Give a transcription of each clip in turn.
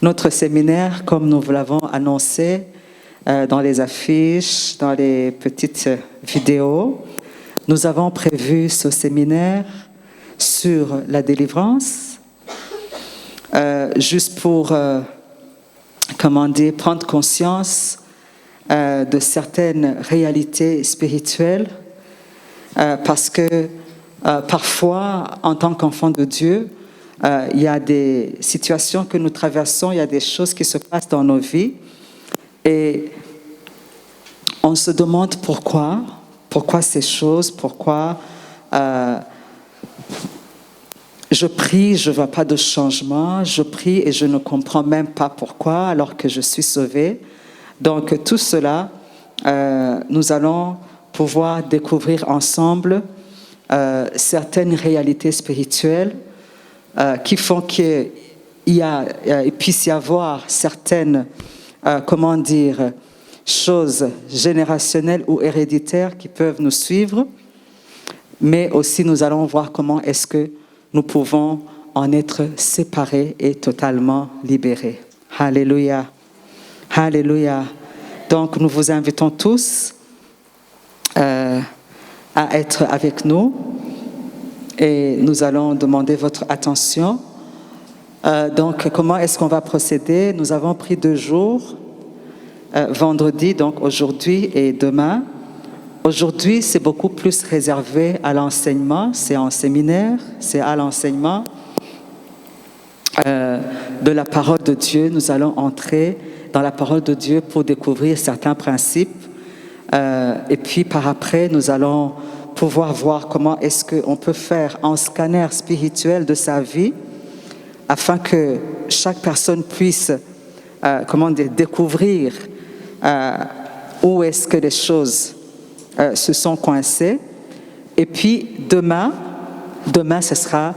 Notre séminaire, comme nous vous l'avons annoncé dans les affiches, dans les petites vidéos, nous avons prévu ce séminaire sur la délivrance, juste pour, prendre conscience de certaines réalités spirituelles, parce que parfois, en tant qu'enfant de Dieu, il y a des situations que nous traversons, il y a des choses qui se passent dans nos vies et on se demande pourquoi ces choses, pourquoi je prie, je ne vois pas de changement, je prie et je ne comprends même pas pourquoi alors que je suis sauvée. Donc tout cela, nous allons pouvoir découvrir ensemble certaines réalités spirituelles qui font qu'il puisse y avoir certaines, choses générationnelles ou héréditaires qui peuvent nous suivre, mais aussi nous allons voir comment est-ce que nous pouvons en être séparés et totalement libérés. Alléluia. Alléluia. Donc nous vous invitons tous à être avec nous. Et nous allons demander votre attention. Donc, comment est-ce qu'on va procéder? Nous avons pris 2 jours, vendredi, donc aujourd'hui et demain. Aujourd'hui, c'est beaucoup plus réservé à l'enseignement, c'est en séminaire, c'est à l'enseignement de la parole de Dieu. Nous allons entrer dans la parole de Dieu pour découvrir certains principes. Et puis, par après, nous allons pouvoir voir comment est-ce qu'on peut faire un scanner spirituel de sa vie afin que chaque personne puisse découvrir où est-ce que les choses se sont coincées. Et puis demain ce sera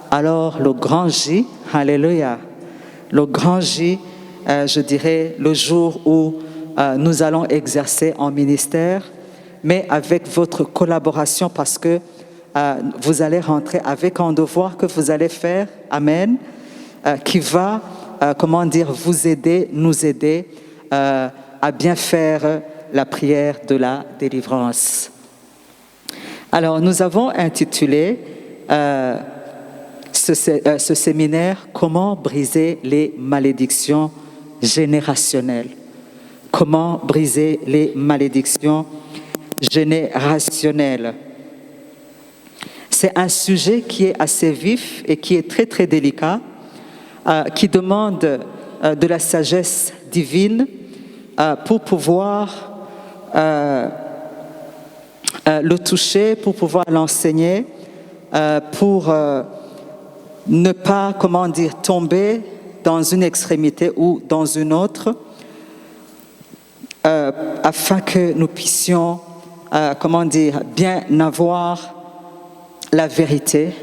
alors le grand J, alléluia, le grand J, je dirais le jour où nous allons exercer en ministère, mais avec votre collaboration parce que vous allez rentrer avec un devoir que vous allez faire, amen, qui va, vous aider, nous aider à bien faire la prière de la délivrance. Alors, nous avons intitulé ce séminaire « Comment briser les malédictions générationnelles ». Comment briser les malédictions générationnelles. C'est un sujet qui est assez vif et qui est très très délicat, qui demande de la sagesse divine pour pouvoir le toucher, pour pouvoir l'enseigner, pour ne pas, tomber dans une extrémité ou dans une autre, afin que nous puissions, bien avoir la vérité.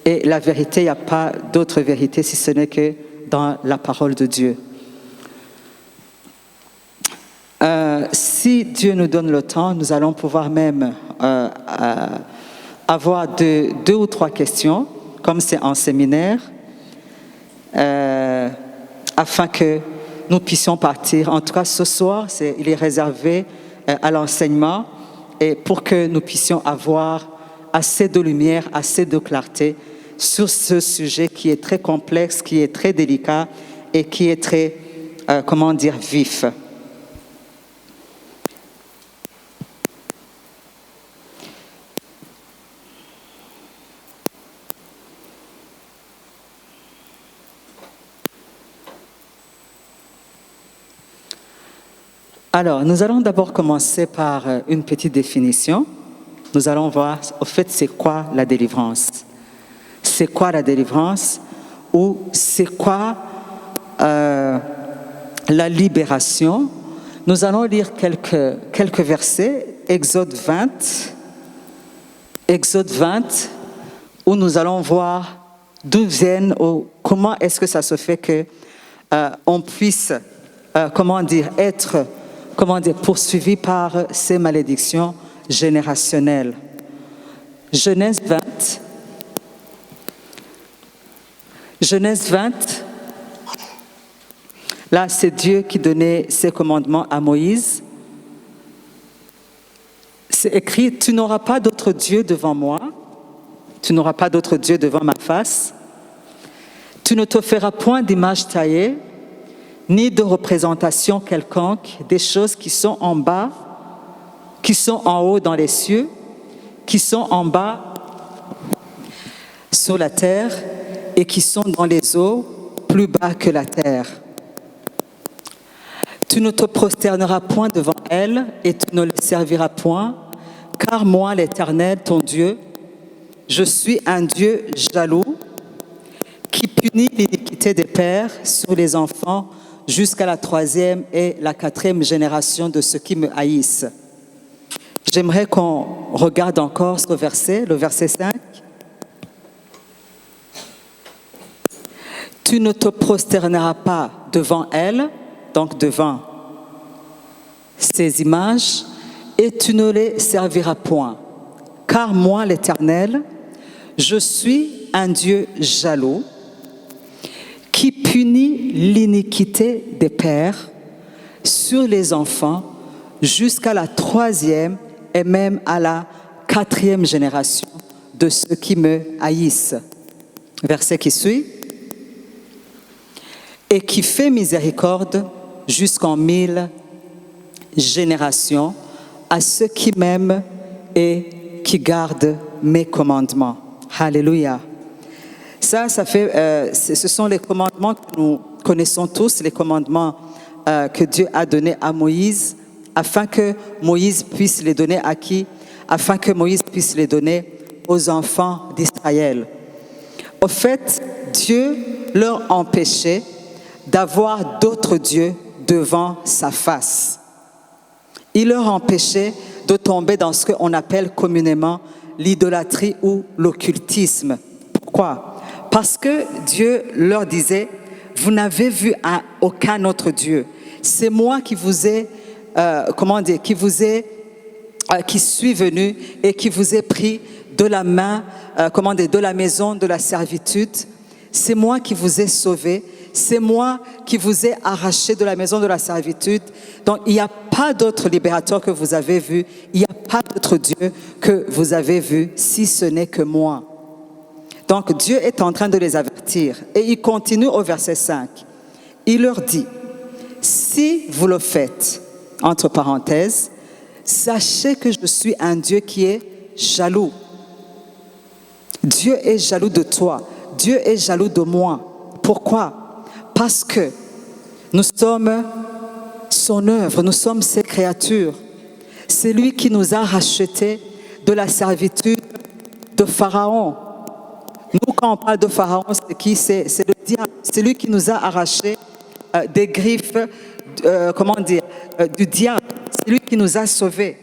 Et la vérité, il n'y a pas d'autre vérité si ce n'est que dans la parole de Dieu. Si Dieu nous donne le temps, nous allons pouvoir même avoir 2 ou 3 questions, comme c'est en séminaire, afin que nous puissions partir. En tout cas, ce soir, il est réservé à l'enseignement et pour que nous puissions avoir assez de lumière, assez de clarté sur ce sujet qui est très complexe, qui est très délicat et qui est très, vif. Alors, nous allons d'abord commencer par une petite définition. Nous allons voir, au fait, c'est quoi la délivrance? C'est quoi la délivrance? Ou c'est quoi la libération? Nous allons lire quelques versets. Exode 20, où nous allons voir d'où viennent, ou comment est-ce que ça se fait que on puisse, être poursuivi par ces malédictions générationnelles. Genèse 20, Là, c'est Dieu qui donnait ses commandements à Moïse. C'est écrit, tu n'auras pas d'autre Dieu devant moi, tu n'auras pas d'autre Dieu devant ma face, tu ne te feras point d'image taillée, ni de représentation quelconque des choses qui sont en bas, qui sont en haut dans les cieux, qui sont en bas sur la terre et qui sont dans les eaux plus bas que la terre. Tu ne te prosterneras point devant elles et tu ne les serviras point, car moi, l'Éternel, ton Dieu, je suis un Dieu jaloux qui punit l'iniquité des pères sur les enfants jusqu'à la 3e et la 4e génération de ceux qui me haïssent. J'aimerais qu'on regarde encore ce verset, le verset 5. Tu ne te prosterneras pas devant elles, donc devant ces images, et tu ne les serviras point. Car moi, l'Éternel, je suis un Dieu jaloux qui punit l'iniquité des pères sur les enfants jusqu'à la 3e et même à la 4e génération de ceux qui me haïssent. Verset qui suit. Et qui fait miséricorde jusqu'en 1000 générations à ceux qui m'aiment et qui gardent mes commandements. Alléluia. Ça fait, ce sont les commandements que nous connaissons tous, les commandements que Dieu a donnés à Moïse, afin que Moïse puisse les donner à qui? Afin que Moïse puisse les donner aux enfants d'Israël. Au fait, Dieu leur empêchait d'avoir d'autres dieux devant sa face. Il leur empêchait de tomber dans ce qu'on appelle communément l'idolâtrie ou l'occultisme. Pourquoi? Parce que Dieu leur disait, vous n'avez vu aucun autre Dieu. C'est moi qui vous ai, qui suis venu et qui vous ai pris de la main, de la maison de la servitude. C'est moi qui vous ai sauvé. C'est moi qui vous ai arraché de la maison de la servitude. Donc, il n'y a pas d'autre libérateur que vous avez vu. Il n'y a pas d'autre Dieu que vous avez vu, si ce n'est que moi. Donc, Dieu est en train de les avertir. Et il continue au verset 5. Il leur dit, si vous le faites, entre parenthèses, sachez que je suis un Dieu qui est jaloux. Dieu est jaloux de toi. Dieu est jaloux de moi. Pourquoi? Parce que nous sommes son œuvre, nous sommes ses créatures. C'est lui qui nous a rachetés de la servitude de Pharaon. Nous, quand on parle de Pharaon, c'est qui? C'est le diable. C'est lui qui nous a arrachés des griffes, du diable. C'est lui qui nous a sauvés.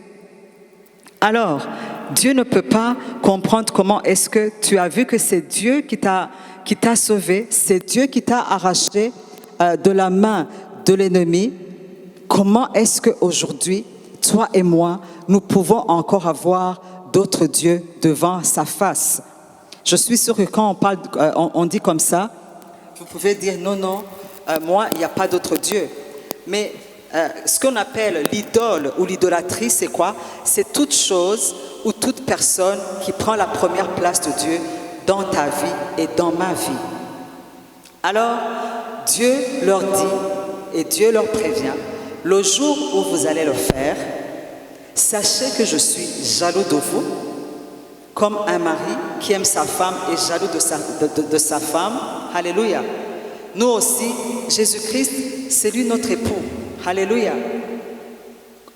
Alors, Dieu ne peut pas comprendre comment est-ce que tu as vu que c'est Dieu qui t'a sauvé, c'est Dieu qui t'a arraché de la main de l'ennemi. Comment est-ce qu'aujourd'hui, toi et moi, nous pouvons encore avoir d'autres dieux devant sa face? Je suis sûre que quand on dit comme ça, vous pouvez dire non, moi, il n'y a pas d'autre Dieu. Mais ce qu'on appelle l'idole ou l'idolâtrie, c'est quoi? C'est toute chose ou toute personne qui prend la première place de Dieu dans ta vie et dans ma vie. Alors, Dieu leur dit et Dieu leur prévient, le jour où vous allez le faire, sachez que je suis jaloux de vous, comme un mari qui aime sa femme est jaloux de sa femme. Alléluia. Nous aussi, Jésus-Christ, c'est lui notre époux. Alléluia.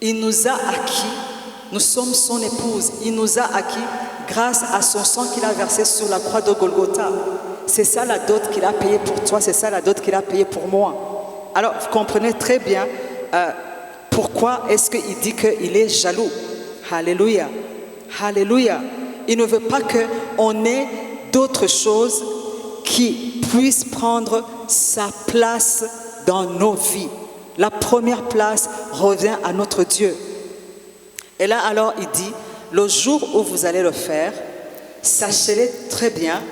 Il nous a acquis, nous sommes son épouse. Il nous a acquis grâce à son sang qu'il a versé sur la croix de Golgotha. C'est ça la dot qu'il a payée pour toi, c'est ça la dot qu'il a payée pour moi. Alors, vous comprenez très bien pourquoi est-ce qu'il dit qu'il est jaloux. Alléluia. Alléluia. Il ne veut pas qu'on ait d'autres choses qui puissent prendre sa place dans nos vies. La première place revient à notre Dieu. Et là, alors, il dit, le jour où vous allez le faire, sachez-le très bien,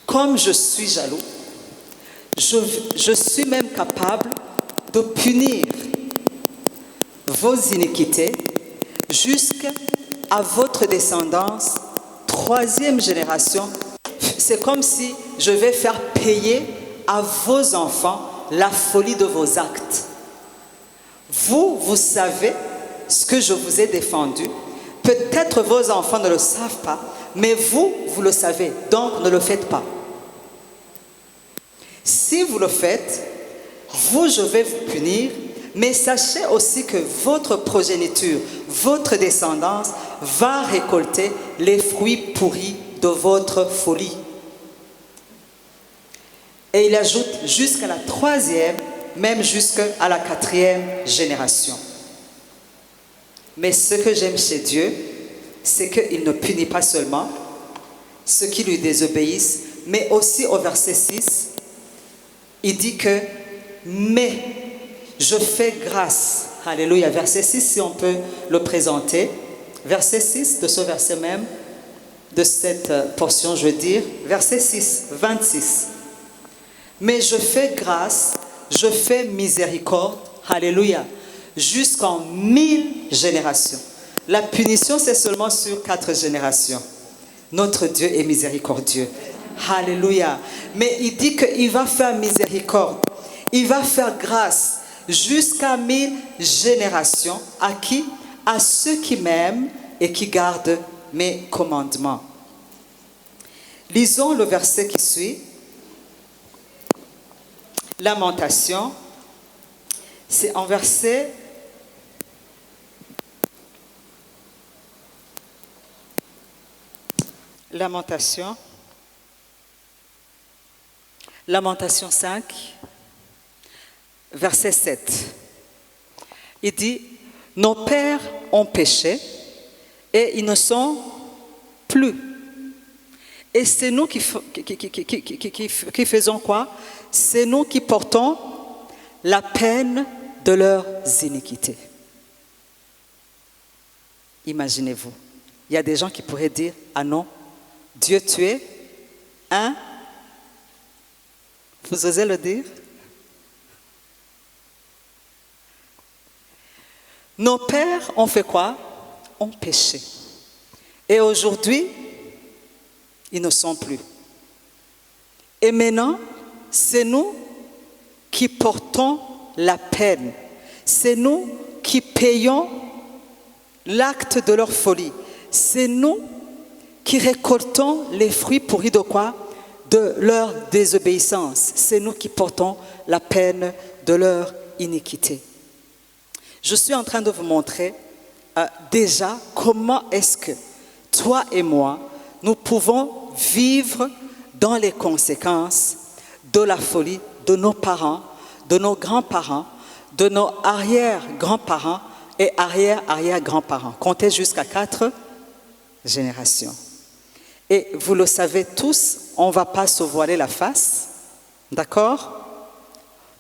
comme je suis jaloux, Je suis même capable de punir vos iniquités jusqu'à votre descendance, troisième génération. C'est comme si je vais faire payer à vos enfants la folie de vos actes. Vous savez ce que je vous ai défendu. Peut-être vos enfants ne le savent pas, mais vous le savez, donc ne le faites pas. Si vous le faites, je vais vous punir, mais sachez aussi que votre progéniture, votre descendance va récolter les fruits pourris de votre folie. Et il ajoute jusqu'à la troisième, même jusqu'à la quatrième génération. Mais ce que j'aime chez Dieu, c'est qu'il ne punit pas seulement ceux qui lui désobéissent, mais aussi au verset 6, il dit que « mais je fais grâce ». Alléluia. Verset 6, si on peut le présenter. Verset 6 de ce verset même, de cette portion, je veux dire. Verset 6, 26. « Mais je fais grâce, je fais miséricorde. » Alléluia. Jusqu'en 1000 générations. La punition, c'est seulement sur 4 générations. Notre Dieu est miséricordieux. Alléluia. Mais il dit qu'il va faire miséricorde. Il va faire grâce jusqu'à 1000 générations. À qui? À ceux qui m'aiment et qui gardent mes commandements. Lisons le verset qui suit. Lamentation. C'est en verset... Lamentation 5, verset 7. Il dit, « Nos pères ont péché et ils ne sont plus. » Et c'est nous qui faisons quoi? C'est nous qui portons la peine de leurs iniquités. Imaginez-vous, il y a des gens qui pourraient dire, « Ah non, Dieu, tu es un... » Vous osez le dire? Nos pères ont fait quoi? Ont péché. Et aujourd'hui, ils ne sont plus. Et maintenant, c'est nous qui portons la peine. C'est nous qui payons l'acte de leur folie. C'est nous qui récoltons les fruits pourris de quoi? De leur désobéissance. C'est nous qui portons la peine de leur iniquité. Je suis en train de vous montrer déjà comment est-ce que toi et moi, nous pouvons vivre dans les conséquences de la folie de nos parents, de nos grands-parents, de nos arrière-grands-parents et arrière-arrière-grands-parents. Comptez jusqu'à 4 générations. Et vous le savez tous, on ne va pas se voiler la face, d'accord?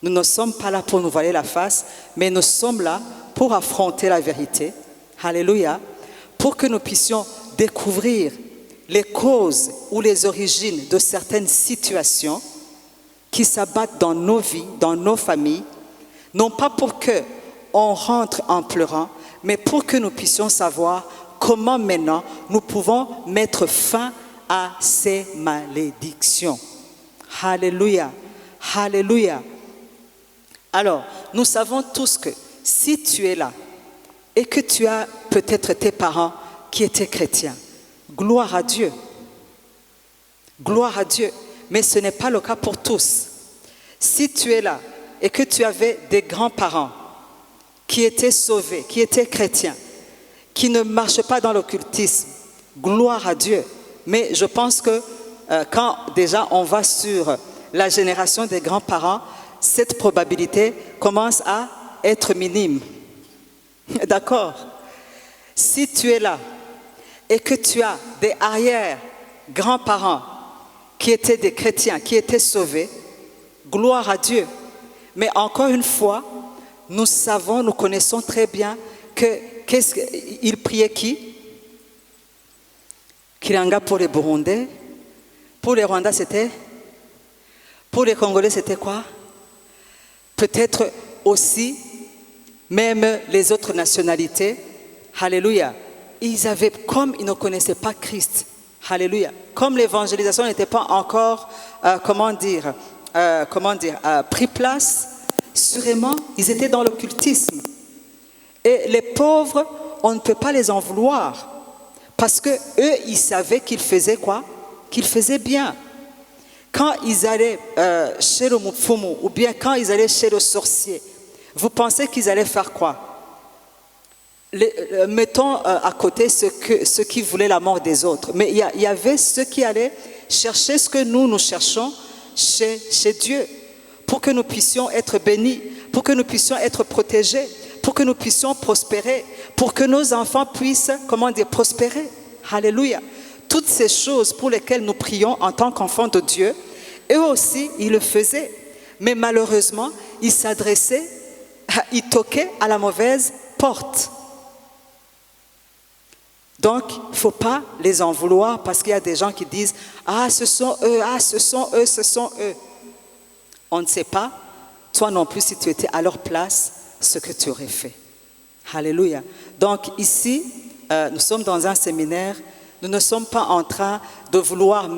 Nous ne sommes pas là pour nous voiler la face, mais nous sommes là pour affronter la vérité. Alléluia. Pour que nous puissions découvrir les causes ou les origines de certaines situations qui s'abattent dans nos vies, dans nos familles, non pas pour qu'on rentre en pleurant, mais pour que nous puissions savoir comment maintenant nous pouvons mettre fin à ces malédictions. Alléluia. Alléluia. Alors, nous savons tous que si tu es là et que tu as peut-être tes parents qui étaient chrétiens, gloire à Dieu. Gloire à Dieu. Mais ce n'est pas le cas pour tous. Si tu es là et que tu avais des grands-parents qui étaient sauvés, qui étaient chrétiens, qui ne marchent pas dans l'occultisme, gloire à Dieu. Mais je pense que quand déjà on va sur la génération des grands-parents, cette probabilité commence à être minime. D'accord? Si tu es là et que tu as des arrière-grands-parents qui étaient des chrétiens, qui étaient sauvés, gloire à Dieu. Mais encore une fois, nous savons, nous connaissons très bien qu'il priait qui? Kiranga pour les Burundais. Pour les Rwandais, c'était? Pour les Congolais, c'était quoi? Peut-être aussi, même les autres nationalités, alléluia, comme ils ne connaissaient pas Christ, alléluia, comme l'évangélisation n'était pas encore, pris place, sûrement, ils étaient dans l'occultisme. Et les pauvres, on ne peut pas les en vouloir, parce que eux, ils savaient qu'ils faisaient quoi? Qu'ils faisaient bien. Quand ils allaient chez le Mupfumu, ou bien quand ils allaient chez le sorcier, vous pensez qu'ils allaient faire quoi? Mettons à côté ceux qui voulaient la mort des autres. Mais il y avait ceux qui allaient chercher ce que nous cherchons chez Dieu, pour que nous puissions être bénis, pour que nous puissions être protégés, pour que nous puissions prospérer, pour que nos enfants puissent, prospérer. Alléluia. Toutes ces choses pour lesquelles nous prions en tant qu'enfants de Dieu, eux aussi, ils le faisaient. Mais malheureusement, ils s'adressaient, ils toquaient à la mauvaise porte. Donc, il ne faut pas les en vouloir parce qu'il y a des gens qui disent « Ah, ce sont eux, ah, ce sont eux, ce sont eux ». On ne sait pas, toi non plus, si tu étais à leur place, ce que tu aurais fait. Alléluia. Donc ici, nous sommes dans un séminaire, nous ne sommes pas en train de vouloir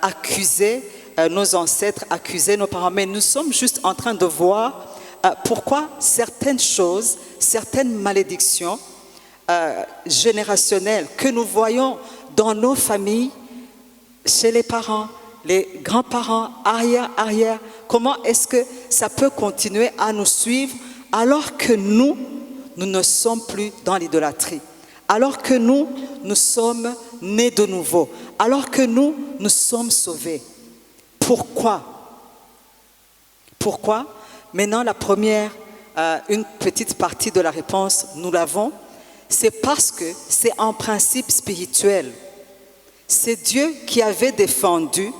accuser nos ancêtres, accuser nos parents, mais nous sommes juste en train de voir pourquoi certaines choses, certaines malédictions générationnelles que nous voyons dans nos familles, chez les parents, les grands-parents, arrière, comment est-ce que ça peut continuer à nous suivre alors que nous ne sommes plus dans l'idolâtrie, alors que nous sommes nés de nouveau, alors que nous sommes sauvés. Pourquoi? Pourquoi? Maintenant, la première, une petite partie de la réponse, nous l'avons, c'est parce que c'est un principe spirituel. C'est Dieu qui avait défendu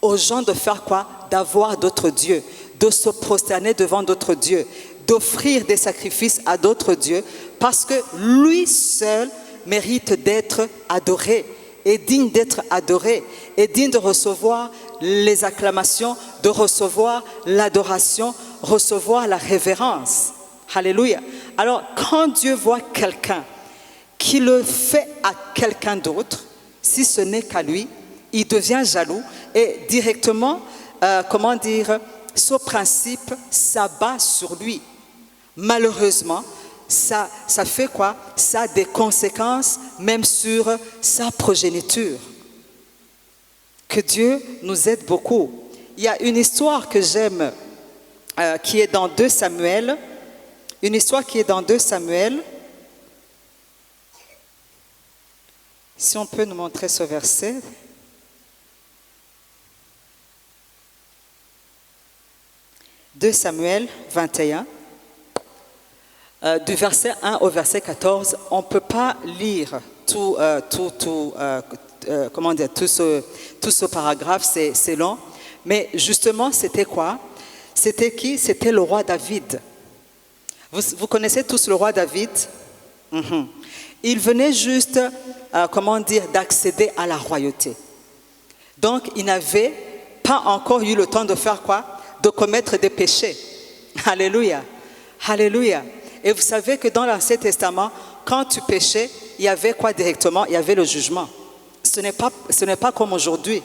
aux gens de faire quoi? D'avoir d'autres dieux, de se prosterner devant d'autres dieux, d'offrir des sacrifices à d'autres dieux, parce que lui seul mérite d'être adoré, est digne d'être adoré, est digne de recevoir les acclamations, de recevoir l'adoration, recevoir la révérence. Alléluia. Alors, quand Dieu voit quelqu'un qui le fait à quelqu'un d'autre, si ce n'est qu'à lui, il devient jaloux et directement, ce principe s'abat sur lui. Malheureusement, ça fait quoi? Ça a des conséquences même sur sa progéniture. Que Dieu nous aide beaucoup. Il y a une histoire que j'aime qui est dans 2 Samuel. Une histoire qui est dans 2 Samuel. Si on peut nous montrer ce verset. « 2 Samuel 21 ». Du verset 1 au verset 14, on ne peut pas lire tout ce paragraphe, c'est long. Mais justement, c'était quoi? C'était qui? C'était le roi David. Vous connaissez tous le roi David? Il venait juste, d'accéder à la royauté. Donc, il n'avait pas encore eu le temps de faire quoi? De commettre des péchés. Alléluia. Alléluia. Et vous savez que dans l'Ancien Testament, quand tu péchais, il y avait quoi directement? Il y avait le jugement. Ce n'est pas comme aujourd'hui.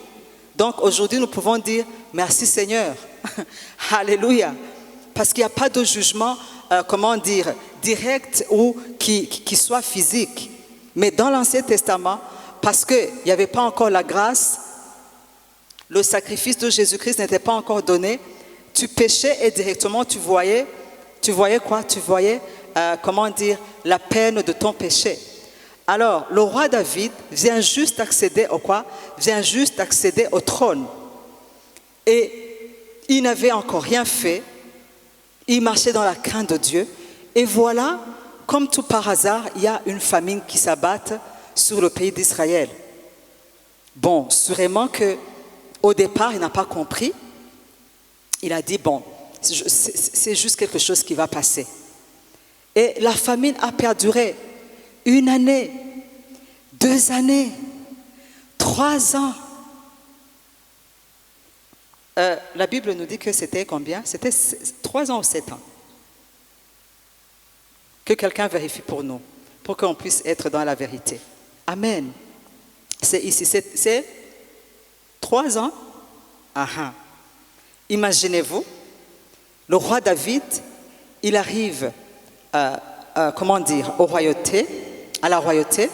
Donc aujourd'hui, nous pouvons dire merci Seigneur. Alléluia. Parce qu'il n'y a pas de jugement, direct ou qui soit physique. Mais dans l'Ancien Testament, parce qu'il n'y avait pas encore la grâce, le sacrifice de Jésus-Christ n'était pas encore donné, tu péchais et directement tu voyais quoi? Tu voyais, la peine de ton péché. Alors, le roi David vient juste accéder au quoi? Vient juste accéder au trône. Et il n'avait encore rien fait. Il marchait dans la crainte de Dieu. Et voilà, comme tout par hasard, il y a une famine qui s'abat sur le pays d'Israël. Bon, sûrement qu'au départ, il n'a pas compris. Il a dit, bon, c'est juste quelque chose qui va passer. Et la famine a perduré 1 année, 2 années, 3 ans. La Bible nous dit que c'était combien? C'était 3 ans ou 7 ans. Que quelqu'un vérifie pour nous, pour qu'on puisse être dans la vérité. Amen. C'est ici, c'est 3 ans. Aha. Imaginez-vous, le roi David, il arrive, comment dire, à la royauté,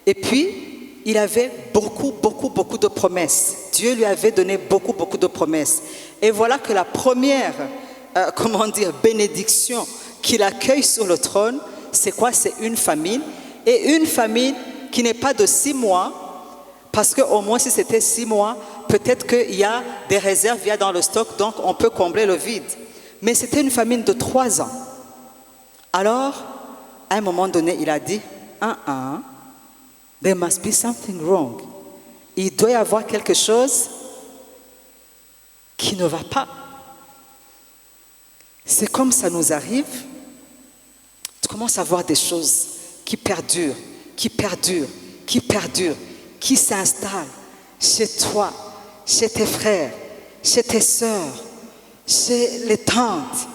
et puis il avait beaucoup de promesses. Dieu lui avait donné beaucoup de promesses. Et voilà que la première, comment dire, bénédiction qu'il accueille sur le trône, c'est quoi? C'est une famine. Et une famine qui n'est pas de 6 mois, parce qu'au moins si c'était 6 mois, peut-être qu'il y a des réserves, il y a dans le stock, donc on peut combler le vide. Mais c'était une famine de 3 ans. Alors, à un moment donné, il a dit, there must be something wrong. Il doit y avoir quelque chose qui ne va pas. C'est comme ça nous arrive. Tu commences à voir des choses qui perdurent, qui s'installent chez toi, chez tes frères, chez tes sœurs, chez les tantes.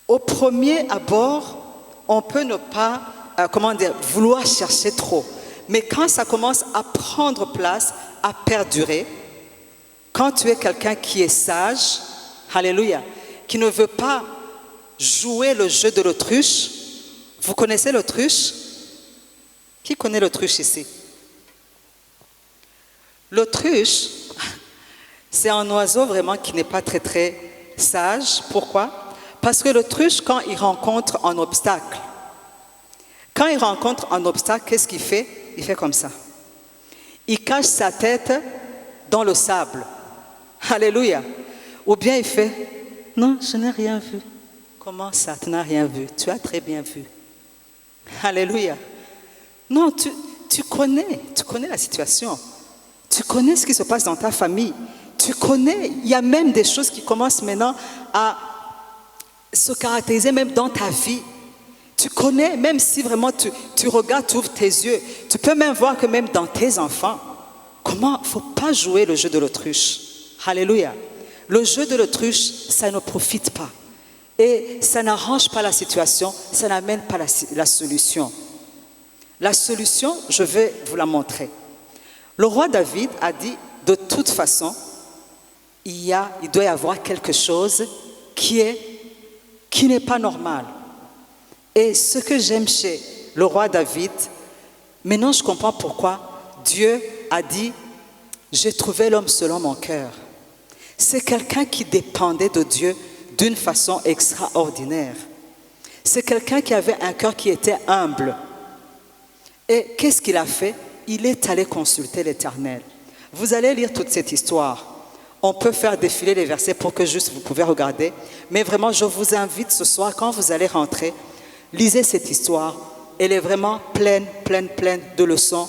Au premier abord, on peut ne pas, vouloir chercher trop. Mais quand ça commence à prendre place, à perdurer, quand tu es quelqu'un qui est sage, alléluia, qui ne veut pas jouer le jeu de l'autruche. Vous connaissez l'autruche? Qui connaît l'autruche ici? L'autruche, c'est un oiseau vraiment qui n'est pas très sage. Pourquoi? Parce que l'autruche, quand il rencontre un obstacle, qu'est-ce qu'il fait? Il fait comme ça. Il cache sa tête dans le sable. Alléluia. Ou bien il fait, non, je n'ai rien vu. Comment ça, tu n'as rien vu? Tu as très bien vu. Alléluia. Non, tu connais la situation. Tu connais ce qui se passe dans ta famille. Tu connais, il y a même des choses qui commencent maintenant à se caractériser même dans ta vie. Tu connais, même si vraiment tu regardes, tu ouvres tes yeux, tu peux même voir que même dans tes enfants, comment, il ne faut pas jouer le jeu de l'autruche. Alléluia. Le jeu de l'autruche, ça ne profite pas. Et ça n'arrange pas la situation, ça n'amène pas la solution. La solution, je vais vous la montrer. Le roi David a dit, de toute façon, il doit y avoir quelque chose qui n'est pas normal. Et ce que j'aime chez le roi David, maintenant je comprends pourquoi Dieu a dit, j'ai trouvé l'homme selon mon cœur. C'est quelqu'un qui dépendait de Dieu d'une façon extraordinaire. C'est quelqu'un qui avait un cœur qui était humble. Et qu'est-ce qu'il a fait? Il est allé consulter l'Éternel. Vous allez lire toute cette histoire. On peut faire défiler les versets pour que juste vous pouvez regarder. Mais vraiment, je vous invite ce soir, quand vous allez rentrer, lisez cette histoire. Elle est vraiment pleine de leçons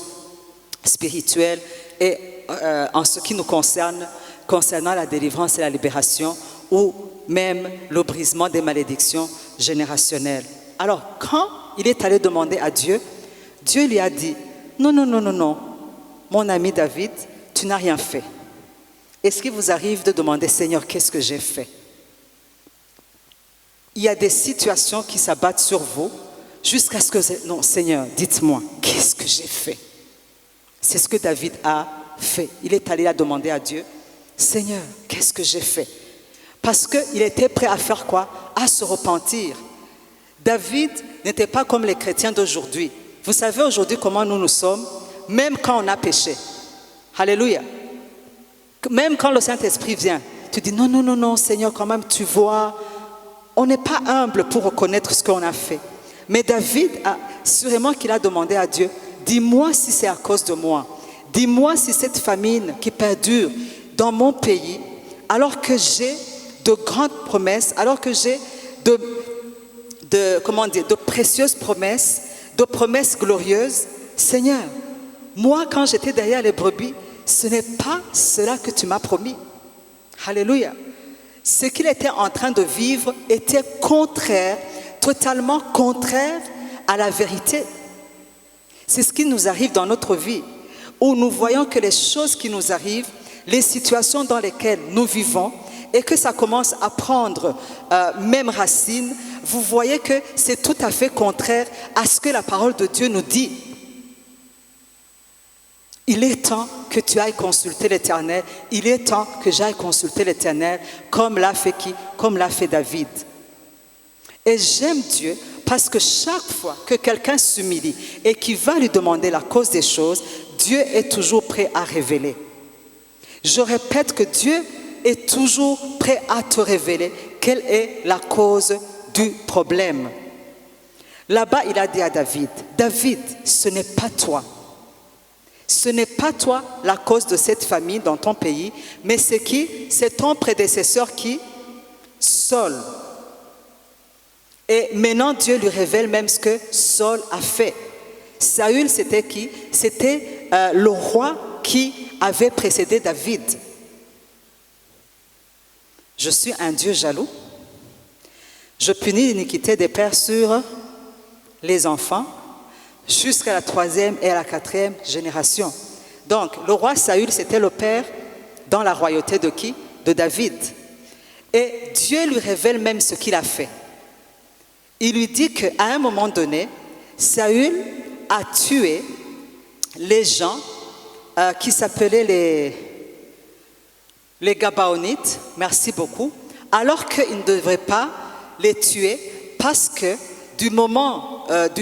spirituelles et en ce qui nous concerne, concernant la délivrance et la libération, ou même le brisement des malédictions générationnelles. Alors, quand il est allé demander à Dieu, Dieu lui a dit, non, mon ami David, tu n'as rien fait. Est-ce qu'il vous arrive de demander, Seigneur, qu'est-ce que j'ai fait? Il y a des situations qui s'abattent sur vous jusqu'à ce que, non, Seigneur, dites-moi, qu'est-ce que j'ai fait? C'est ce que David a fait. Il est allé à demander à Dieu, Seigneur, qu'est-ce que j'ai fait? Parce qu'il était prêt à faire quoi? À se repentir. David n'était pas comme les chrétiens d'aujourd'hui. Vous savez aujourd'hui comment nous sommes, même quand on a péché. Alléluia. Même quand le Saint-Esprit vient, tu dis non, Seigneur, quand même, tu vois, on n'est pas humble pour reconnaître ce qu'on a fait. Mais David, sûrement qu'il a demandé à Dieu, dis-moi si c'est à cause de moi. Dis-moi si cette famine qui perdure dans mon pays, alors que j'ai de grandes promesses, alors que j'ai de précieuses promesses, de promesses glorieuses. Seigneur, moi quand j'étais derrière les brebis, ce n'est pas cela que tu m'as promis. Alléluia. Ce qu'il était en train de vivre était contraire, totalement contraire à la vérité. C'est ce qui nous arrive dans notre vie, où nous voyons que les choses qui nous arrivent, les situations dans lesquelles nous vivons et que ça commence à prendre même racine, vous voyez que c'est tout à fait contraire à ce que la parole de Dieu nous dit. Il est temps que tu ailles consulter l'Éternel. Il est temps que j'aille consulter l'Éternel comme l'a fait qui? Comme l'a fait David. Et j'aime Dieu parce que chaque fois que quelqu'un s'humilie et qui va lui demander la cause des choses, Dieu est toujours prêt à révéler. Je répète que Dieu est toujours prêt à te révéler quelle est la cause du problème. Là-bas, il a dit à David, David, ce n'est pas toi. Ce n'est pas toi la cause de cette famine dans ton pays, mais c'est qui? C'est ton prédécesseur qui? Saul. Et maintenant, Dieu lui révèle même ce que Saul a fait. Saül, c'était qui? C'était le roi qui avait précédé David. Je suis un Dieu jaloux. Je punis l'iniquité des pères sur les enfants jusqu'à la 3e et à la 4e génération. Donc, le roi Saül, c'était le père dans la royauté de qui? De David. Et Dieu lui révèle même ce qu'il a fait. Il lui dit qu'à un moment donné, Saül a tué les gens qui s'appelaient les Gabaonites, merci beaucoup, alors qu'il ne devrait pas les tuer parce que du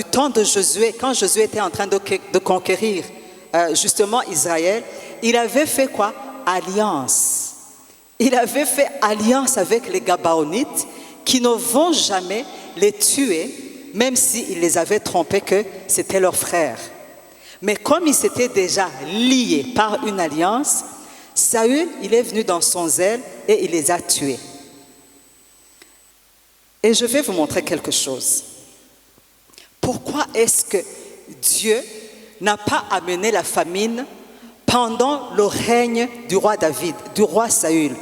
temps de Josué, quand Josué était en train de conquérir justement Israël, il avait fait quoi? Alliance. Il avait fait alliance avec les Gabaonites qui ne vont jamais les tuer, même s'il les avait trompés que c'était leurs frères. Mais comme ils s'étaient déjà liés par une alliance, Saül, il est venu dans son zèle et il les a tués. Et je vais vous montrer quelque chose. Pourquoi est-ce que Dieu n'a pas amené la famine pendant le règne du roi David, du roi Saül,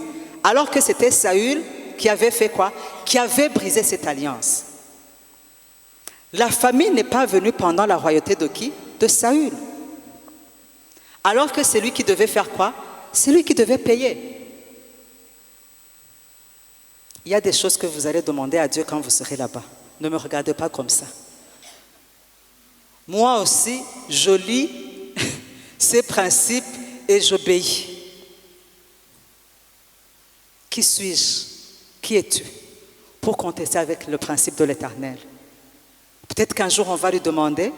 alors que c'était Saül qui avait fait quoi? Qui avait brisé cette alliance. La famine n'est pas venue pendant la royauté de qui? De Saül. Alors que c'est lui qui devait faire quoi? C'est lui qui devait payer. Il y a des choses que vous allez demander à Dieu quand vous serez là-bas. Ne me regardez pas comme ça. Moi aussi, je lis ces principes et j'obéis. Qui suis-je? Qui es-tu? Pour contester avec le principe de l'Éternel. Peut-être qu'un jour on va lui demander,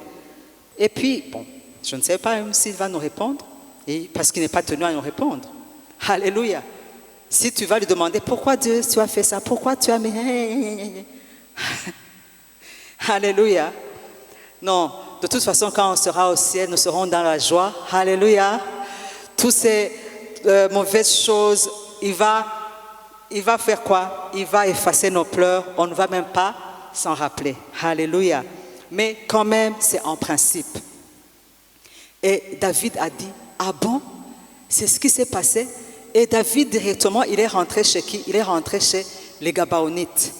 et puis, bon, je ne sais pas même s'il va nous répondre, parce qu'il n'est pas tenu à nous répondre. Alléluia. Si tu vas lui demander, pourquoi Dieu, tu as fait ça? Pourquoi tu as mis... Alléluia. Non, de toute façon, quand on sera au ciel, nous serons dans la joie. Alléluia. Toutes ces mauvaises choses, il va faire quoi? Il va effacer nos pleurs. On ne va même pas s'en rappeler. Alléluia. Mais quand même, c'est en principe. Et David a dit, ah bon? C'est ce qui s'est passé? Et David, directement, il est rentré chez qui? Il est rentré chez les Gabaonites.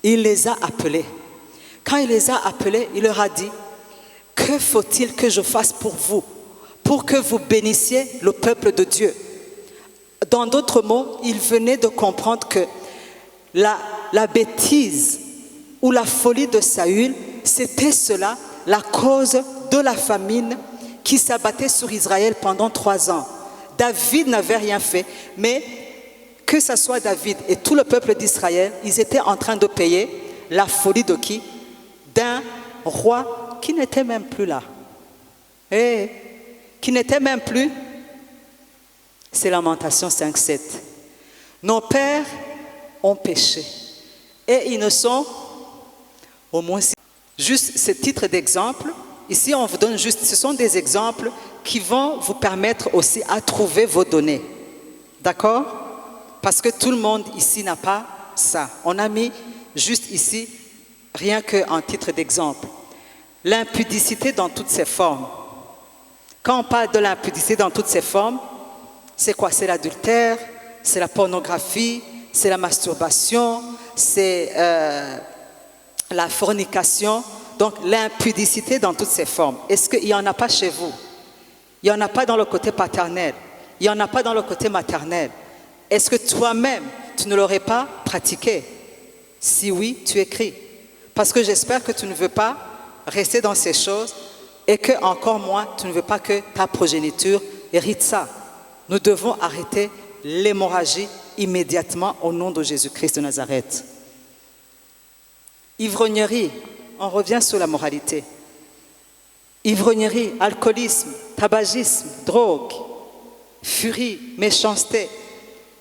Il les a appelés. Quand il les a appelés, il leur a dit, que faut-il que je fasse pour vous, pour que vous bénissiez le peuple de Dieu? Dans d'autres mots, il venait de comprendre que la bêtise ou la folie de Saül, c'était cela, la cause de la famine qui s'abattait sur Israël pendant 3 ans. David n'avait rien fait, mais que ce soit David et tout le peuple d'Israël, ils étaient en train de payer la folie de qui? D'un roi qui n'était même plus là. Et qui n'était même plus. C'est Lamentations 5:7. Nos pères ont péché et ils ne sont au moins... Juste ce titre d'exemple, ici on vous donne juste, ce sont des exemples qui vont vous permettre aussi à trouver vos données. D'accord? Parce que tout le monde ici n'a pas ça. On a mis juste ici, rien qu'un titre d'exemple. L'impudicité dans toutes ses formes. Quand on parle de l'impudicité dans toutes ses formes, c'est quoi? C'est l'adultère, c'est la pornographie, c'est la masturbation, c'est la fornication. Donc l'impudicité dans toutes ses formes. Est-ce qu'il n'y en a pas chez vous? Il n'y en a pas dans le côté paternel. il n'y en a pas dans le côté maternel. Est-ce que toi-même, tu ne l'aurais pas pratiqué? Si oui, tu écris. Parce que j'espère que tu ne veux pas rester dans ces choses et que, encore moins, tu ne veux pas que ta progéniture hérite ça. Nous devons arrêter l'hémorragie immédiatement au nom de Jésus-Christ de Nazareth. Ivrognerie, on revient sur la moralité. Ivrognerie, alcoolisme, tabagisme, drogue, furie, méchanceté,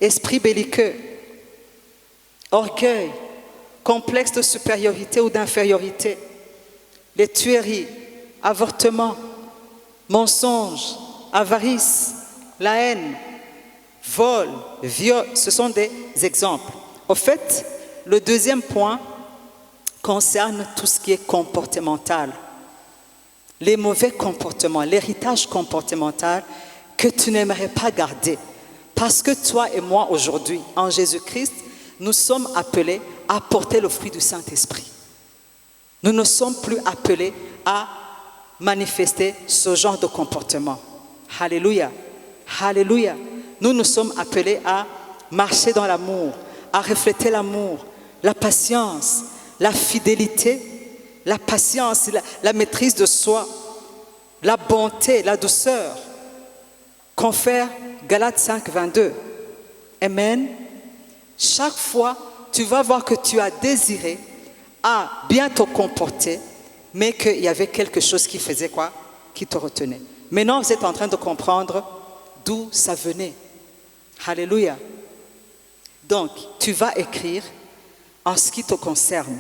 esprit belliqueux, orgueil, complexe de supériorité ou d'infériorité, les tueries, avortements, mensonges, avarice, la haine, vol, viol, ce sont des exemples. Au fait, le deuxième point concerne tout ce qui est comportemental. Les mauvais comportements, l'héritage comportemental que tu n'aimerais pas garder. Parce que toi et moi, aujourd'hui, en Jésus-Christ, nous sommes appelés à porter le fruit du Saint-Esprit. Nous ne sommes plus appelés à manifester ce genre de comportement. Alléluia. Alléluia. Nous sommes appelés à marcher dans l'amour, à refléter l'amour, la patience, la fidélité, la patience, la maîtrise de soi, la bonté, la douceur. Confère Galates 5, 22. Amen. Chaque fois, tu vas voir que tu as désiré à bien te comporter, mais qu'il y avait quelque chose qui faisait quoi? Qui te retenait. Maintenant, vous êtes en train de comprendre d'où ça venait. Alléluia. Donc, tu vas écrire en ce qui te concerne.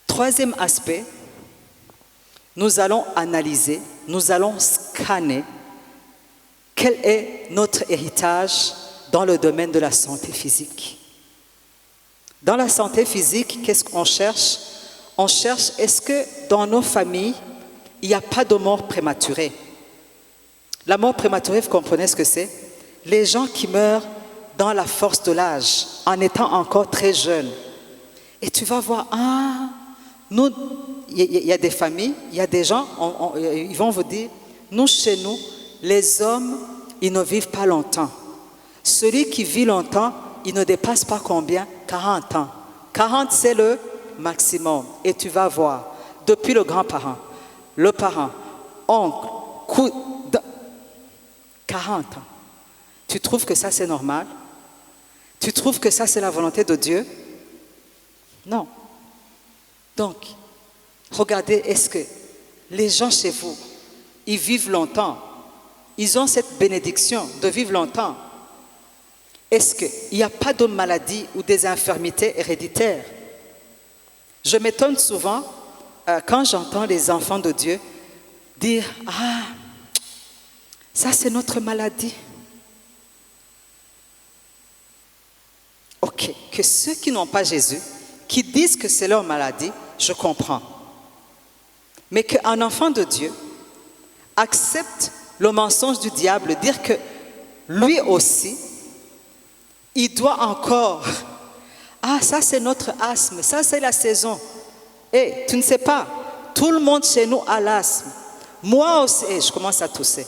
Troisième aspect, nous allons analyser, nous allons scanner quel est notre héritage dans le domaine de la santé physique. Dans la santé physique, qu'est-ce qu'on cherche? On cherche, est-ce que dans nos familles, il n'y a pas de mort prématurée? La mort prématurée, vous comprenez ce que c'est? Les gens qui meurent dans la force de l'âge, en étant encore très jeunes. Et tu vas voir, nous, il y a des familles, il y a des gens, ils vont vous dire, nous, chez nous, les hommes, ils ne vivent pas longtemps. Celui qui vit longtemps, il ne dépasse pas combien? 40 ans. 40, c'est le maximum. Et tu vas voir, depuis le grand-parent, le parent, oncle, 40 ans. Tu trouves que ça, c'est normal? Tu trouves que ça, c'est la volonté de Dieu? Non. Donc, regardez, est-ce que les gens chez vous, ils vivent longtemps? Ils ont cette bénédiction de vivre longtemps. Est-ce qu'il n'y a pas de maladie ou des infirmités héréditaires? Je m'étonne souvent quand j'entends les enfants de Dieu dire « Ah, ça c'est notre maladie. » Ok, que ceux qui n'ont pas Jésus, qui disent que c'est leur maladie, je comprends. Mais qu'un enfant de Dieu accepte le mensonge du diable, dire que lui aussi, il doit encore, ça c'est notre asthme, ça c'est la saison. Et tu ne sais pas, tout le monde chez nous a l'asthme. Moi aussi, je commence à tousser.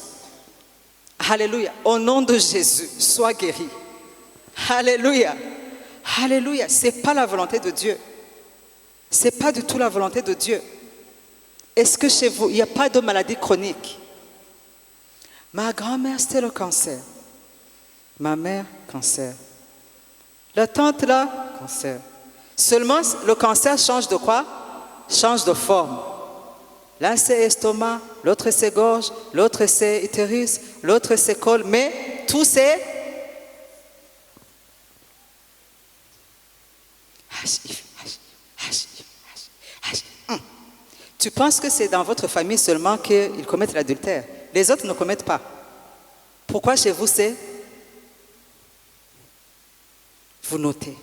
Alléluia, au nom de Jésus, sois guéri. Alléluia, alléluia, ce n'est pas la volonté de Dieu. Ce n'est pas du tout la volonté de Dieu. Est-ce que chez vous, il n'y a pas de maladie chronique? Ma grand-mère, c'était le cancer. Ma mère, cancer. La tante là, cancer. Seulement, le cancer change de quoi? Change de forme. L'un c'est estomac, l'autre c'est gorge, l'autre c'est utérus, l'autre c'est col, mais tout c'est... Tu penses que c'est dans votre famille seulement qu'ils commettent l'adultère? Les autres ne commettent pas. Pourquoi chez vous c'est? Vous notez.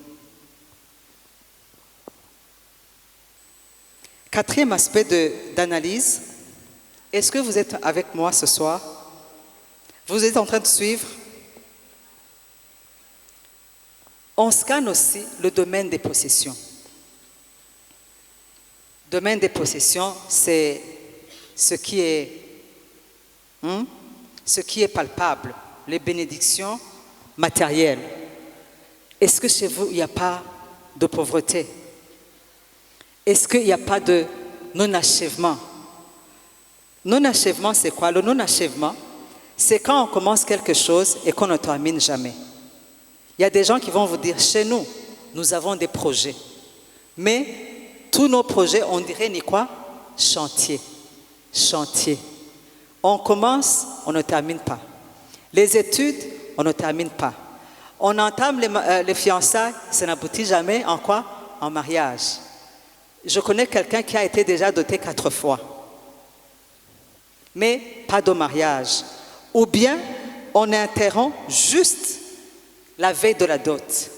Quatrième aspect d'analyse, est-ce que vous êtes avec moi ce soir? Vous êtes en train de suivre? On scanne aussi le domaine des possessions. Le domaine des possessions, c'est ce qui est ce qui est palpable, les bénédictions matérielles. Est-ce que chez vous, il n'y a pas de pauvreté? Est-ce qu'il n'y a pas de non-achèvement? Non-achèvement, c'est quoi? Le non-achèvement, c'est quand on commence quelque chose et qu'on ne termine jamais. Il y a des gens qui vont vous dire, chez nous, nous avons des projets. Mais tous nos projets, on dirait ni quoi? Chantier. Chantier. On commence, on ne termine pas. Les études, on ne termine pas. On entame les fiançailles, ça n'aboutit jamais en quoi? En mariage. Je connais quelqu'un qui a été déjà doté 4 fois. Mais pas de mariage. Ou bien, on interrompt juste la veille de la dot.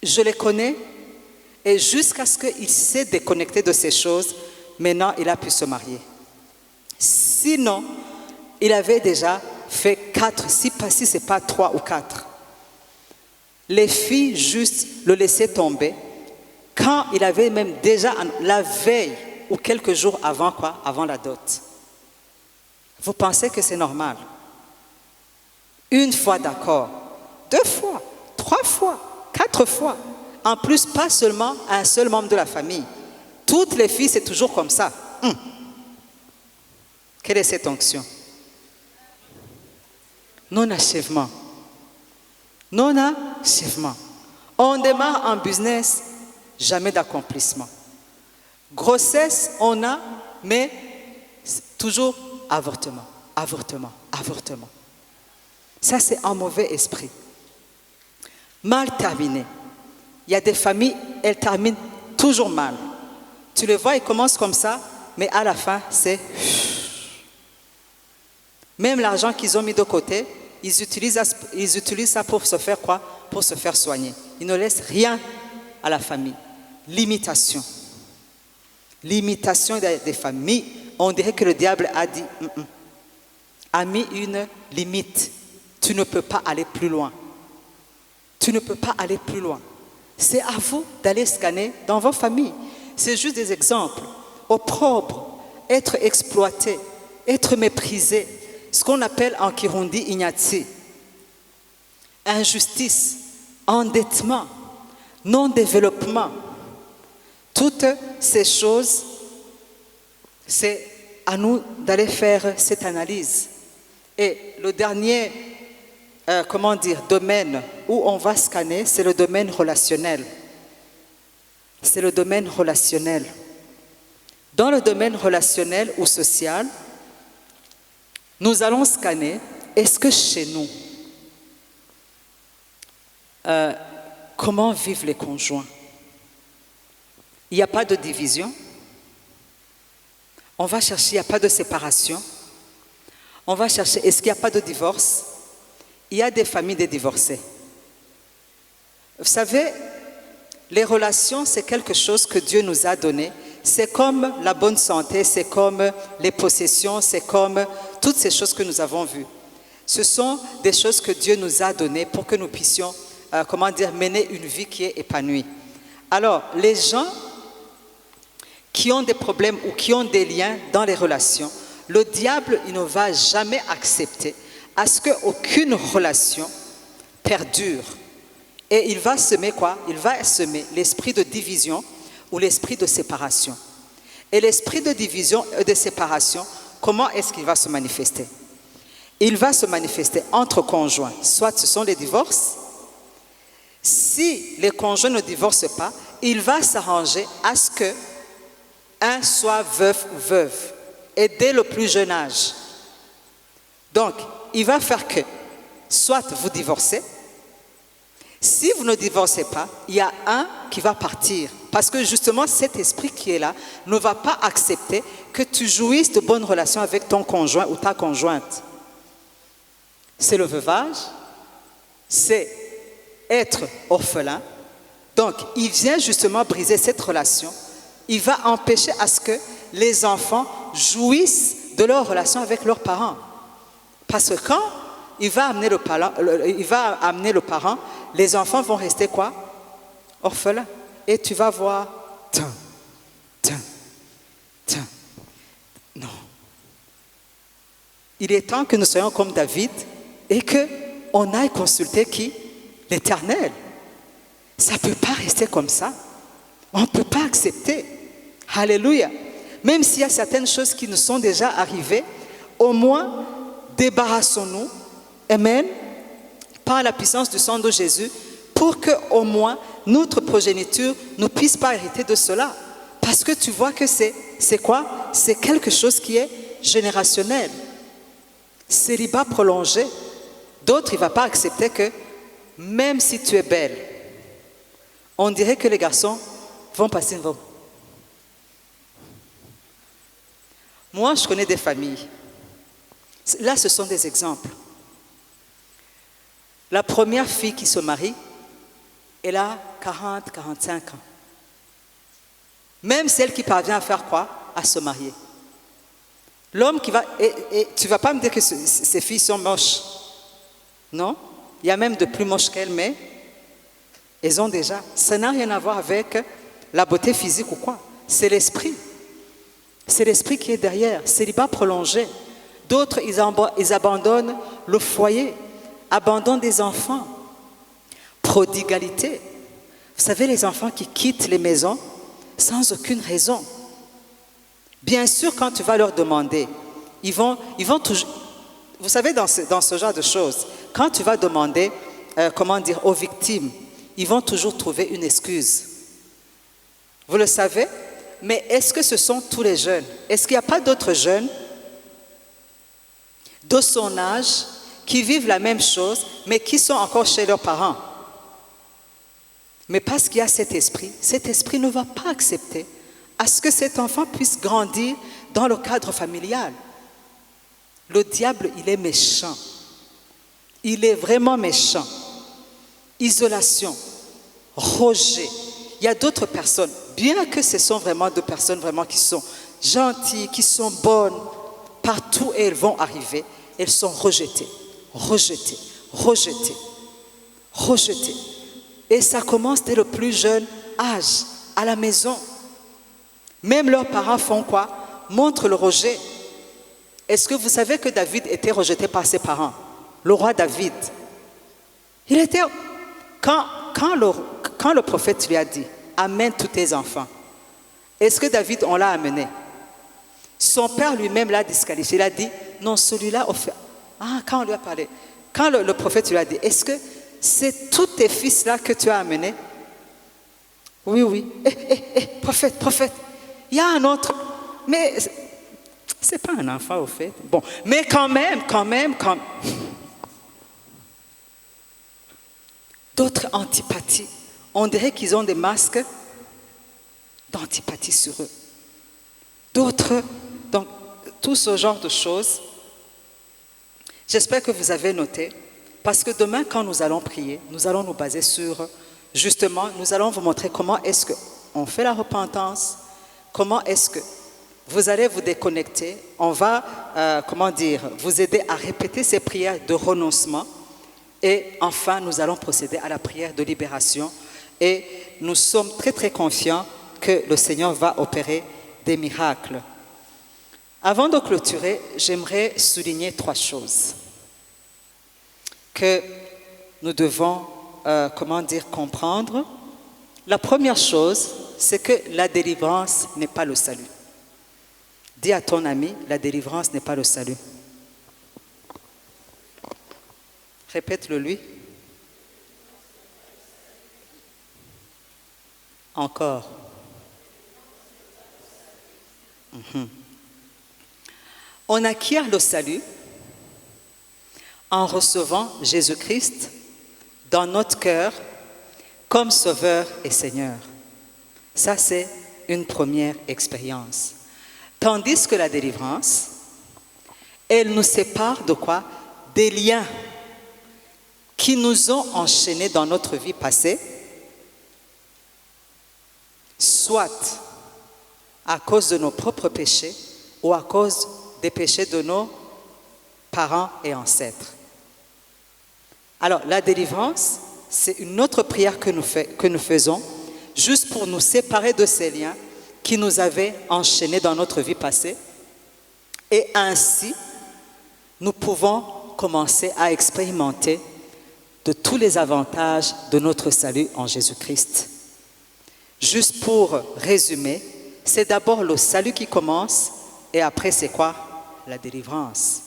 Je les connais et jusqu'à ce qu'il s'est déconnecté de ces choses, maintenant il a pu se marier. Sinon, il avait déjà fait 4, si ce n'est pas 3 ou 4. Les filles juste le laissaient tomber quand il avait même déjà la veille ou quelques jours avant quoi? Avant la dot. Vous pensez que c'est normal? Une fois d'accord, 2 fois, 3 fois, 4 fois. En plus, pas seulement à un seul membre de la famille. Toutes les filles, c'est toujours comme ça. Quelle est cette onction? Non-achèvement. Non-achèvement. On démarre en business, jamais d'accomplissement. Grossesse, on a, mais toujours avortement, avortement, avortement. Ça, c'est un mauvais esprit. Mal terminé. Il y a des familles, elles terminent toujours mal. Tu les vois, ils commencent comme ça, mais à la fin, c'est... Même l'argent qu'ils ont mis de côté, ils utilisent ça pour se faire quoi? Pour se faire soigner. Ils ne laissent rien à la famille. Limitation. Limitation des familles. On dirait que le diable a dit, a mis une limite. Tu ne peux pas aller plus loin. Tu ne peux pas aller plus loin. C'est à vous d'aller scanner dans vos familles. C'est juste des exemples. Opprobre, être exploité, être méprisé. Ce qu'on appelle en Kirundi inyati. Injustice, endettement, non-développement. Toutes ces choses, c'est à nous d'aller faire cette analyse. Et le dernier, domaine où on va scanner, c'est le domaine relationnel. C'est le domaine relationnel. Dans le domaine relationnel ou social, nous allons scanner, est-ce que chez nous, comment vivent les conjoints? Il n'y a pas de division. On va chercher, il n'y a pas de séparation. On va chercher, est-ce qu'il n'y a pas de divorce? Il y a des familles de divorcés. Vous savez, les relations, c'est quelque chose que Dieu nous a donné. C'est comme la bonne santé, c'est comme les possessions, c'est comme toutes ces choses que nous avons vues. Ce sont des choses que Dieu nous a données pour que nous puissions, mener une vie qui est épanouie. Alors, les gens qui ont des problèmes ou qui ont des liens dans les relations, le diable, il ne va jamais accepter à ce qu'aucune relation perdure. Et il va semer quoi? Il va semer l'esprit de division ou l'esprit de séparation. Et l'esprit de division et de séparation, comment est-ce qu'il va se manifester? Il va se manifester entre conjoints. Soit ce sont les divorces. Si les conjoints ne divorcent pas, il va s'arranger à ce qu'un soit veuf ou veuve. Et dès le plus jeune âge. Donc, il va faire que, soit vous divorcez, si vous ne divorcez pas, il y a un qui va partir. Parce que justement, cet esprit qui est là ne va pas accepter que tu jouisses de bonnes relations avec ton conjoint ou ta conjointe. C'est le veuvage, c'est être orphelin. Donc, il vient justement briser cette relation. Il va empêcher à ce que les enfants jouissent de leur relation avec leurs parents. Parce que quand il va amener le parent, les enfants vont rester quoi? Orphelins. Et tu vas voir, tiens, non. Il est temps que nous soyons comme David et qu'on aille consulter qui? L'Éternel. Ça ne peut pas rester comme ça. On ne peut pas accepter. Alléluia. Même s'il y a certaines choses qui nous sont déjà arrivées, au moins débarrassons-nous, amen, par la puissance du sang de Jésus, pour qu'au moins notre progéniture ne puisse pas hériter de cela. Parce que tu vois que c'est quoi? C'est quelque chose qui est générationnel. Célibat prolongé. D'autres, il ne va pas accepter que même si tu es belle, on dirait que les garçons vont passer une vogue. Moi, je connais des familles. Là, ce sont des exemples. La première fille qui se marie, elle a 40, 45 ans. Même celle qui parvient à faire quoi? À se marier. L'homme qui va... Et tu ne vas pas me dire que ces filles sont moches. Non? Il y a même de plus moches qu'elles, mais elles ont déjà. Ça n'a rien à voir avec la beauté physique ou quoi. C'est l'esprit. C'est l'esprit qui est derrière. Célibat prolongé. D'autres, ils abandonnent le foyer, abandonnent des enfants. Prodigalité. Vous savez, les enfants qui quittent les maisons sans aucune raison. Bien sûr, quand tu vas leur demander, ils vont toujours... Vous savez, dans ce genre de choses, quand tu vas demander, aux victimes, ils vont toujours trouver une excuse. Vous le savez? Mais est-ce que ce sont tous les jeunes? Est-ce qu'il n'y a pas d'autres jeunes de son âge qui vivent la même chose, mais qui sont encore chez leurs parents? Mais parce qu'il y a cet esprit ne va pas accepter à ce que cet enfant puisse grandir dans le cadre familial. Le diable, il est méchant. Il est vraiment méchant. Isolation, rejet. Il y a d'autres personnes, bien que ce sont vraiment deux personnes vraiment qui sont gentilles, qui sont bonnes, partout où elles vont arriver, elles sont rejetées, rejetées, rejetées, rejetées. Et ça commence dès le plus jeune âge, à la maison. Même leurs parents font quoi? Montrent le rejet. Est-ce que vous savez que David était rejeté par ses parents? Le roi David. Il était... Quand le prophète lui a dit, amène tous tes enfants, est-ce que David, on l'a amené? Son père lui-même l'a disqualifié. Il a dit, non, celui-là... quand on lui a parlé, quand le prophète lui a dit, est-ce que c'est tous tes fils-là que tu as amenés? Oui, oui. Prophète, il y a un autre. Mais c'est pas un enfant, au fait. Bon, mais quand même. D'autres antipathies. On dirait qu'ils ont des masques d'antipathie sur eux. D'autres, donc, tout ce genre de choses. J'espère que vous avez noté, parce que demain, quand nous allons prier, nous allons nous baser sur, justement, nous allons vous montrer comment est-ce qu'on fait la repentance, comment est-ce que vous allez vous déconnecter. On va, vous aider à répéter ces prières de renoncement. Et enfin, nous allons procéder à la prière de libération. Et nous sommes très, très confiants que le Seigneur va opérer des miracles. Avant de clôturer, j'aimerais souligner 3 choses que nous devons, comprendre. La première chose, c'est que la délivrance n'est pas le salut. Dis à ton ami, la délivrance n'est pas le salut. Répète-le lui. Encore. On acquiert le salut en recevant Jésus-Christ dans notre cœur comme Sauveur et Seigneur. Ça, c'est une première expérience. Tandis que la délivrance, elle nous sépare de quoi? Des liens qui nous ont enchaînés dans notre vie passée, soit à cause de nos propres péchés ou à cause des péchés de nos parents et ancêtres. Alors, la délivrance, c'est une autre prière que nous faisons, juste pour nous séparer de ces liens qui nous avaient enchaînés dans notre vie passée, et ainsi nous pouvons commencer à expérimenter de tous les avantages de notre salut en Jésus-Christ. Juste pour résumer, c'est d'abord le salut qui commence et après c'est quoi? La délivrance.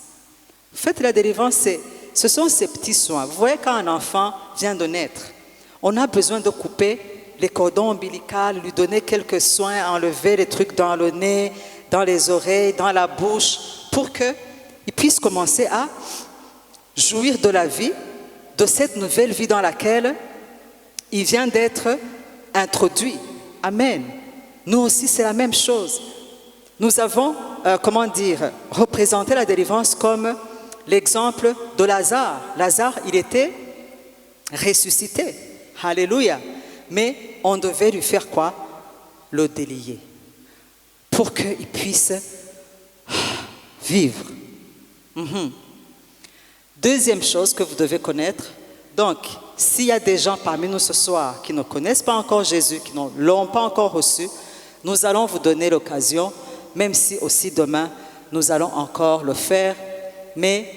En fait, la délivrance, ce sont ces petits soins. Vous voyez, quand un enfant vient de naître, on a besoin de couper les cordons ombilicaux, lui donner quelques soins, enlever les trucs dans le nez, dans les oreilles, dans la bouche, pour qu'il puisse commencer à jouir de la vie, de cette nouvelle vie dans laquelle il vient d'être introduit. Amen. Nous aussi, c'est la même chose. Nous avons, représenté la délivrance comme l'exemple de Lazare. Lazare, il était ressuscité. Alléluia. Mais on devait lui faire quoi? Le délier. Pour qu'il puisse vivre. Deuxième chose que vous devez connaître, donc, s'il y a des gens parmi nous ce soir qui ne connaissent pas encore Jésus, qui ne l'ont pas encore reçu, nous allons vous donner l'occasion, même si aussi demain, nous allons encore le faire, mais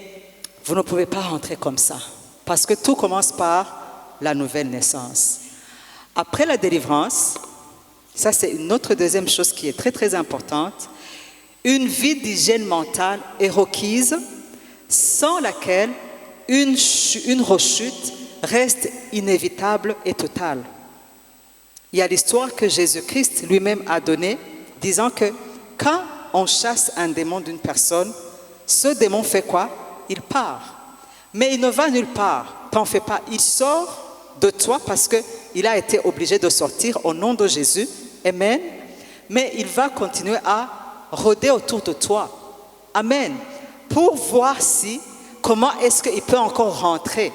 vous ne pouvez pas rentrer comme ça, parce que tout commence par la nouvelle naissance. Après la délivrance, ça c'est une autre deuxième chose qui est très très importante, une vie d'hygiène mentale est requise, sans laquelle une rechute reste inévitable et totale. Il y a l'histoire que Jésus-Christ lui-même a donnée, disant que quand on chasse un démon d'une personne, ce démon fait quoi? Il part. Mais il ne va nulle part, t'en fais pas. Il sort de toi parce qu'il a été obligé de sortir au nom de Jésus. Amen. Mais il va continuer à rôder autour de toi. Amen. Pour voir comment est-ce qu'il peut encore rentrer.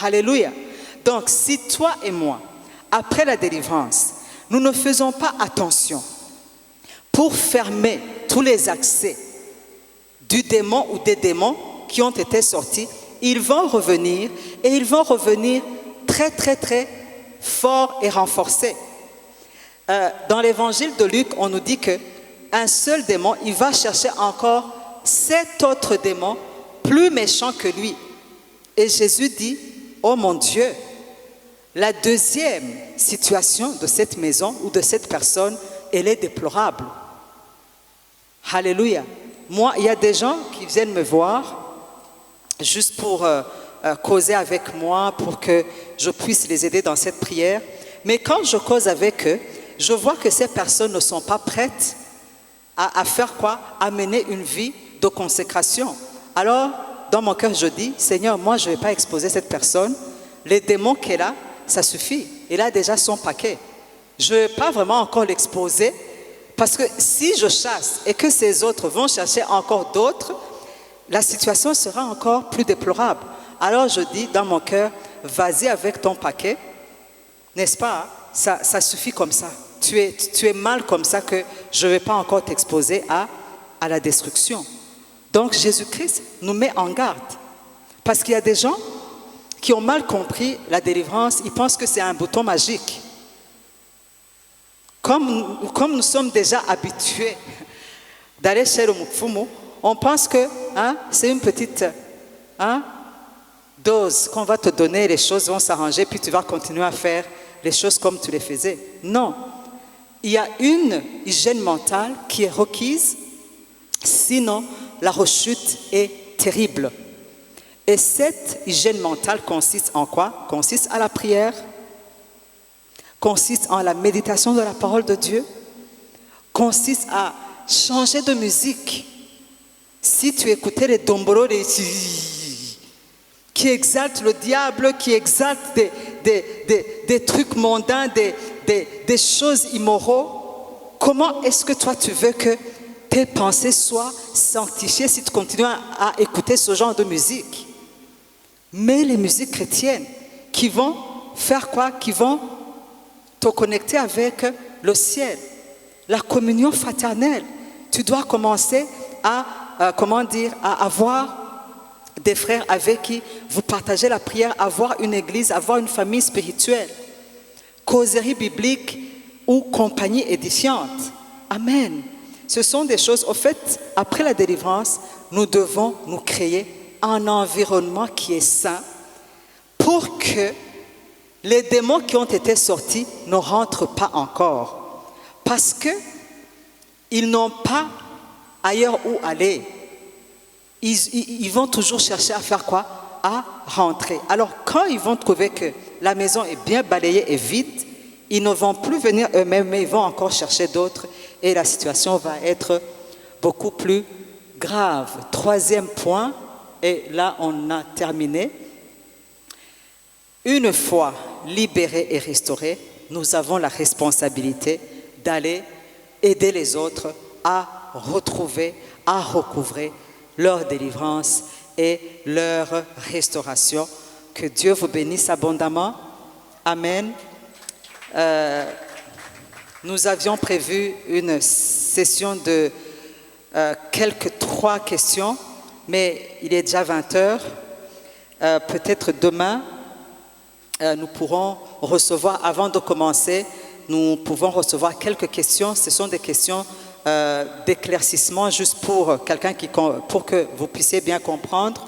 Alléluia. Donc, si toi et moi, après la délivrance, nous ne faisons pas attention pour fermer tous les accès du démon ou des démons qui ont été sortis, ils vont revenir et ils vont revenir très, très, très forts et renforcés. Dans l'évangile de Luc, on nous dit qu'un seul démon, il va chercher encore 7 autres démons plus méchants que lui. Et Jésus dit, oh mon Dieu, la deuxième situation de cette maison ou de cette personne, elle est déplorable. Alléluia. Moi, il y a des gens qui viennent me voir juste pour causer avec moi, pour que je puisse les aider dans cette prière. Mais quand je cause avec eux, je vois que ces personnes ne sont pas prêtes à faire quoi? À mener une vie de consécration. Alors, dans mon cœur, je dis, Seigneur, moi, je ne vais pas exposer cette personne. Les démons qu'elle a, ça suffit. Il a déjà son paquet. Je ne vais pas vraiment encore l'exposer, parce que si je chasse et que ces autres vont chercher encore d'autres, la situation sera encore plus déplorable. Alors je dis dans mon cœur, vas-y avec ton paquet, n'est-ce pas? Ça suffit comme ça. Tu es mal comme ça que je ne vais pas encore t'exposer à la destruction. Donc Jésus-Christ nous met en garde. Parce qu'il y a des gens qui ont mal compris la délivrance, ils pensent que c'est un bouton magique. Comme nous sommes déjà habitués d'aller chez le Mupfumu, on pense que c'est une petite dose qu'on va te donner, les choses vont s'arranger, puis tu vas continuer à faire les choses comme tu les faisais. Non, il y a une hygiène mentale qui est requise, sinon la rechute est terrible. Et cette hygiène mentale consiste en quoi? Consiste à la prière, consiste en la méditation de la parole de Dieu, consiste à changer de musique. Si tu écoutais les domboros qui exaltent le diable, qui exaltent des trucs mondains, des choses immoraux, comment est-ce que toi tu veux que tes pensées soient sanctifiées si tu continues à écouter ce genre de musique? Mais les musiques chrétiennes qui vont faire quoi? Qui vont te connecter avec le ciel, la communion fraternelle. Tu dois commencer à avoir des frères avec qui vous partagez la prière, avoir une église, avoir une famille spirituelle, causerie biblique ou compagnie édifiante. Amen. Ce sont des choses, au fait, après la délivrance, nous devons nous créer un environnement qui est sain pour que les démons qui ont été sortis ne rentrent pas encore. Parce qu'ils n'ont pas ailleurs où aller. Ils vont toujours chercher à faire quoi? À rentrer. Alors quand ils vont trouver que la maison est bien balayée et vide, ils ne vont plus venir eux-mêmes, mais ils vont encore chercher d'autres et la situation va être beaucoup plus grave. Troisième point, et là on a terminé. Une fois libérés et restaurés, nous avons la responsabilité d'aller aider les autres à retrouver, à recouvrer leur délivrance et leur restauration. Que Dieu vous bénisse abondamment. Amen. Nous avions prévu une session de quelques 3 questions, mais il est déjà 20 heures. Peut-être demain, nous pourrons recevoir, avant de commencer, nous pouvons recevoir quelques questions. Ce sont des questions d'éclaircissement, juste pour pour que vous puissiez bien comprendre,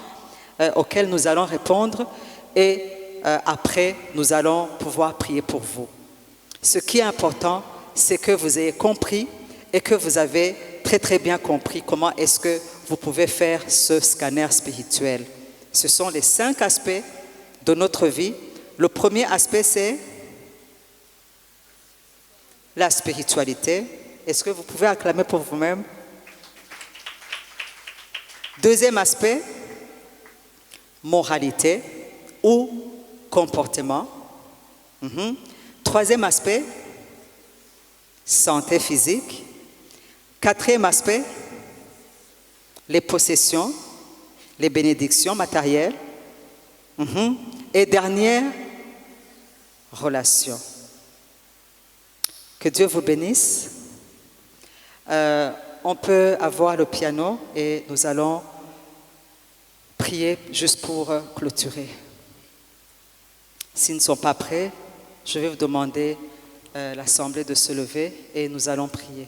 auxquelles nous allons répondre. Et après, nous allons pouvoir prier pour vous. Ce qui est important, c'est que vous ayez compris et que vous avez très très bien compris comment est-ce que vous pouvez faire ce scanner spirituel. Ce sont les 5 aspects de notre vie. Le premier aspect, c'est la spiritualité. Est-ce que vous pouvez acclamer pour vous-même? Deuxième aspect, moralité ou comportement. Troisième aspect, santé physique. Quatrième aspect, les possessions, les bénédictions matérielles. Et dernière, relation. Que Dieu vous bénisse. On peut avoir le piano et nous allons prier juste pour clôturer. S'ils ne sont pas prêts, je vais vous demander l'assemblée de se lever et nous allons prier.